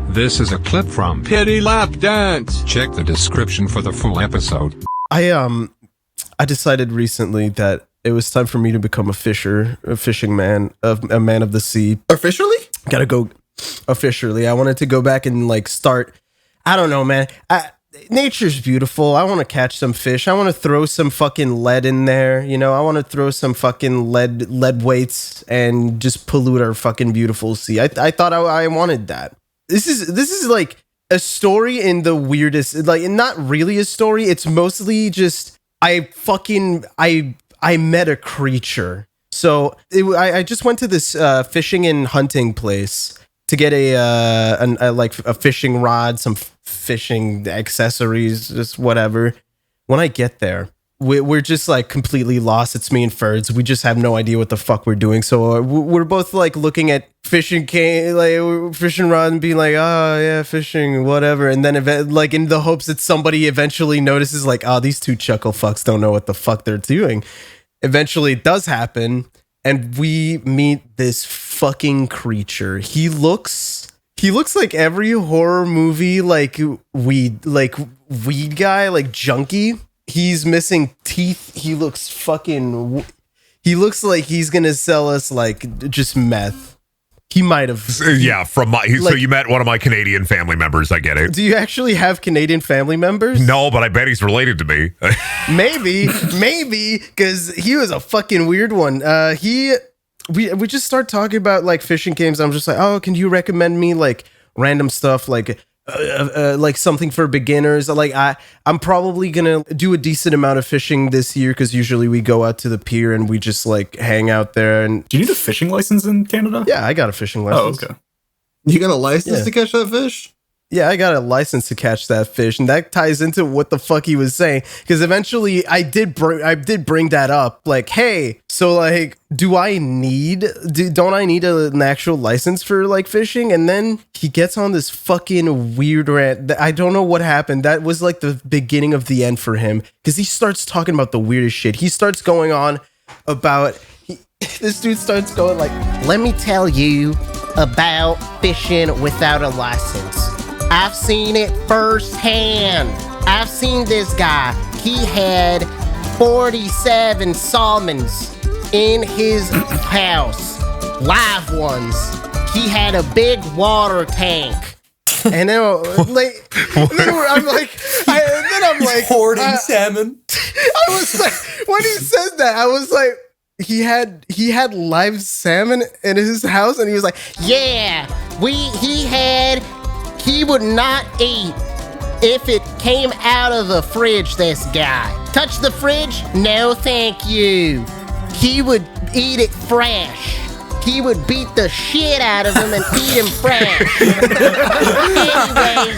This is a clip from Pity Lap Dance. Check the description for the full episode. I decided recently that it was time for me to become a fishing man, a man of the sea. Officially? Gotta go officially. I wanted to go back and like start. I don't know, man. Nature's beautiful. I want to catch some fish. I want to throw some fucking lead in there. You know, I want to throw some fucking lead weights and just pollute our fucking beautiful sea. I thought I wanted that. This is like a story in the weirdest, like not really a story. It's mostly just I met a creature. So I just went to this fishing and hunting place to get a fishing rod, some fishing accessories, just whatever. When I get there, we're just like completely lost. It's me and Ferds. We just have no idea what the fuck we're doing. So we're both like looking at fishing rod and being like, oh yeah, fishing, whatever. And then like in the hopes that somebody eventually notices like, oh, these two chuckle fucks don't know what the fuck they're doing. Eventually it does happen. And we meet this fucking creature. He looks like every horror movie, like weed guy, like junkie. He's missing teeth. He looks like he's gonna sell us like just meth. He might have. Yeah, so you met one of my Canadian family members. I get it. Do you actually have Canadian family members? No, but I bet he's related to me. maybe, because he was a fucking weird one. We just start talking about like fishing games. I'm just like, oh, can you recommend me like random stuff like something for beginners? Like I'm probably gonna do a decent amount of fishing this year because usually we go out to the pier and we just like hang out there. And do you need a fishing license in Canada? Yeah, I got a fishing license. Oh, okay. You got a license to catch that fish? Yeah, I got a license to catch that fish, and that ties into what the fuck he was saying. Because eventually, I did bring that up. Like, hey, so like, don't I need an actual license for like fishing? And then he gets on this fucking weird rant. I don't know what happened. That was like the beginning of the end for him. Because he starts talking about the weirdest shit. He starts going on about this dude starts going like, let me tell you about fishing without a license. I've seen it firsthand. I've seen this guy. He had 47 salmons in his house, live ones. He had a big water tank. And then, I'm like, hoarding salmon. I was like, when he said that, I was like, he had live salmon in his house, and he was like, yeah, he would not eat if it came out of the fridge, this guy. Touch the fridge? No, thank you. He would eat it fresh. He would beat the shit out of him and eat him fresh. Anyways,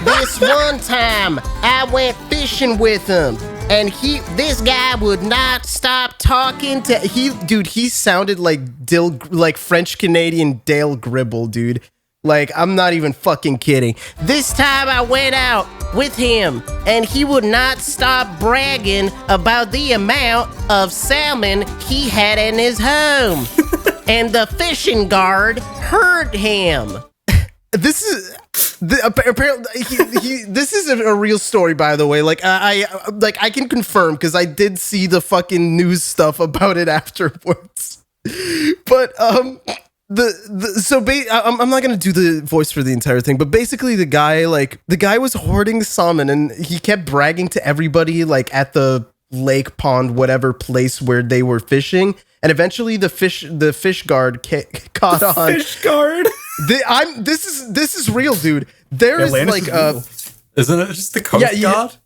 this one time, I went fishing with him. And this guy would not stop talking to he sounded like French Canadian Dale Gribble, dude. Like, I'm not even fucking kidding. This time I went out with him, and he would not stop bragging about the amount of salmon he had in his home. And the fishing guard heard him. This is apparently this is a real story, by the way. Like I can confirm because I did see the fucking news stuff about it afterwards. But I'm not gonna do the voice for the entire thing, but basically the guy was hoarding salmon, and he kept bragging to everybody like at the lake, pond, whatever place where they were fishing, and eventually the fish guard caught on. Fish guard. This is real, dude. There is like isn't it just the Coast Guard?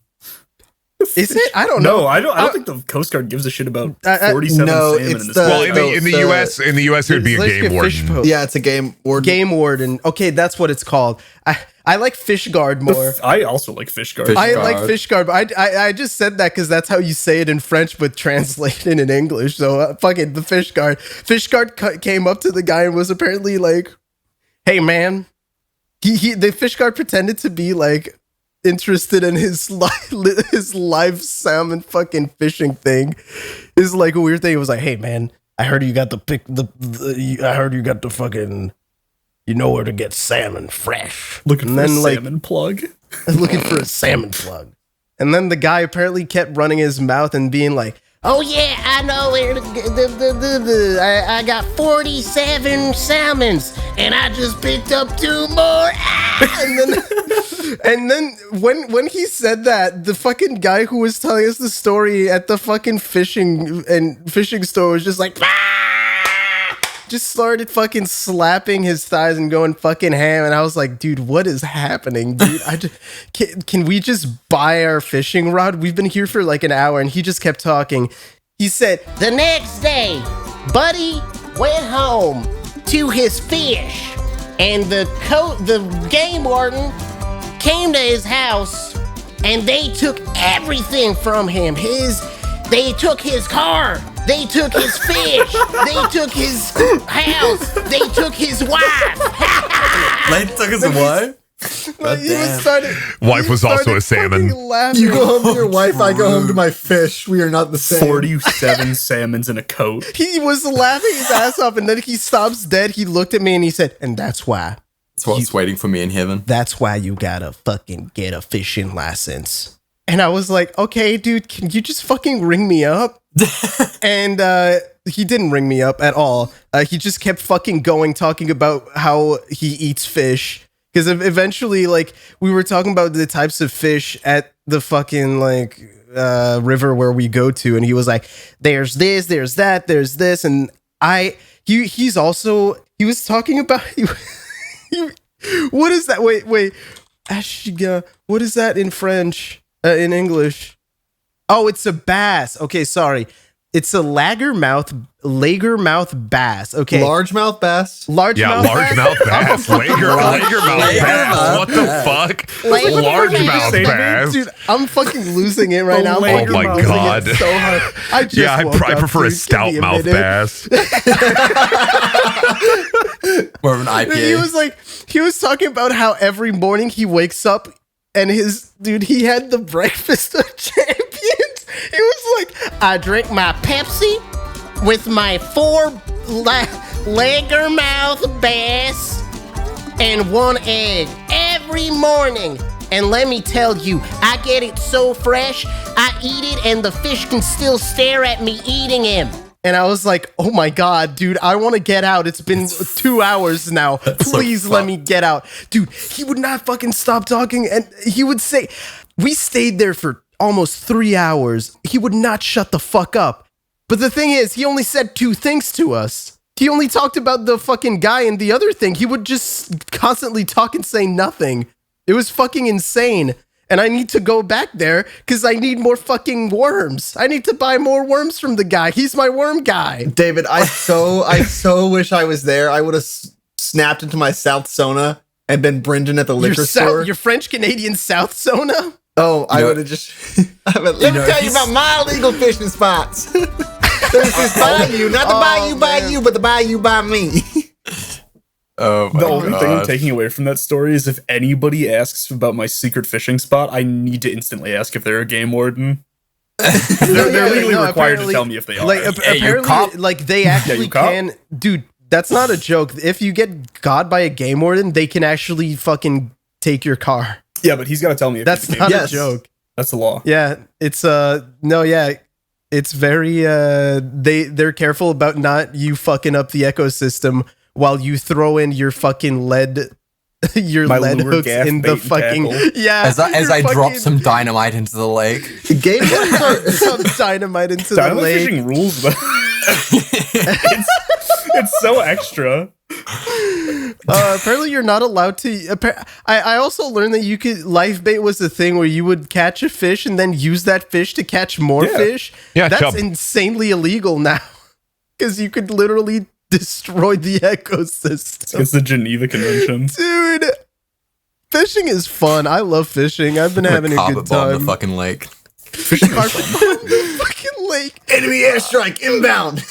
Is it? I don't know. No, I don't think the Coast Guard gives a shit about 47 salmon in this. Well, in the U.S., it would be a game warden. Yeah, it's a game warden. Game warden. Okay, that's what it's called. I like fish guard more. I also like fish guard. Like fish guard, but I just said that because that's how you say it in French, but translated in English. So fucking the fish guard. Fish guard came up to the guy and was apparently like, "Hey man," the fish guard pretended to be like interested in his live salmon fucking fishing thing. Is like a weird thing. It was like, "Hey man, I heard you got the you know where to get salmon fresh. Looking for a salmon plug. Looking for a salmon plug. And then the guy apparently kept running his mouth and being like, oh yeah, I know where I got 47 salmons and I just picked up 2 more. And then when he said that, the fucking guy who was telling us the story at the fucking fishing store was just like, just started fucking slapping his thighs and going fucking ham. And I was like, dude, what is happening, dude? Can we just buy our fishing rod? We've been here for like an hour. And he just kept talking. He said, the next day, Buddy went home to his fish. And the game warden came to his house and they took everything from him. They took his car. They took his fish. They took his house. They took his wife. They took his wife? Wife was also a salmon. You go home to your wife, I go home to my fish. We are not the same. 47 salmons in a coat. He was laughing his ass off, and then he stops dead. He looked at me and he said, and that's why. That's what's waiting for me in heaven. That's why you gotta fucking get a fishing license. And I was like, okay, dude, can you just fucking ring me up? And he didn't ring me up at all. He just kept fucking going, talking about how he eats fish. Because eventually, like, we were talking about the types of fish at the fucking, like, river where we go to. And he was like, there's this, there's that, there's this. And he was talking about, what is that? Wait. Ashiga, what is that in French? In English? Oh, it's a bass. Okay, sorry. It's a lagermouth bass. Okay. Largemouth bass. Largemouth bass. Lagermouth bass. What the fuck? Largemouth bass. Dude, I'm fucking losing it right now. Oh my god. So hard. I prefer a stout mouth bass. More of an IPA. He was talking about how every morning he wakes up and he had the breakfast of champions. He was like, I drink my Pepsi with my 4 lagermouth bass and 1 egg every morning. And let me tell you, I get it so fresh, I eat it and the fish can still stare at me eating him. And I was like, oh my God, dude, I want to get out. It's been 2 hours now. Please let me get out. Dude, he would not fucking stop talking. And he would say, we stayed there for almost 3 hours. He would not shut the fuck up. But the thing is, he only said 2 things to us. He only talked about the fucking guy and the other thing. He would just constantly talk and say nothing. It was fucking insane. And I need to go back there because I need more fucking worms. I need to buy more worms from the guy. He's my worm guy. David, I so wish I was there. I would have snapped into my South Sona and been Brendan at the liquor store. Your French-Canadian South Sona? Oh, I would have just... Let me tell you about my illegal fishing spots. There's this bayou, not the bayou by you, but the bayou by me. Oh my The only thing I'm taking away from that story is if anybody asks about my secret fishing spot, I need to instantly ask if they're a game warden. They're legally required to tell me if they are. Like, apparently, like they actually can... Dude, that's not a joke. If you get caught by a game warden, they can actually fucking take your car. Yeah, but he's got to tell me if that's not a joke. That's the law. Yeah, it's it's very they're careful about not you fucking up the ecosystem while you throw in your fucking lead lead hooks in the fucking as I drop some dynamite into the lake. Game wardens are some dynamite into the lake. Fishing rules, but it's so extra. Apparently you're not allowed to. I also learned that live bait was a thing where you would catch a fish and then use that fish to catch more fish. Yeah, that's insanely illegal now because you could literally destroy the ecosystem. It's the Geneva Convention, dude. Fishing is fun. I love fishing. I've been having a good time. The fucking lake. Fishing fucking lake. Enemy airstrike inbound.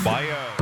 Bio.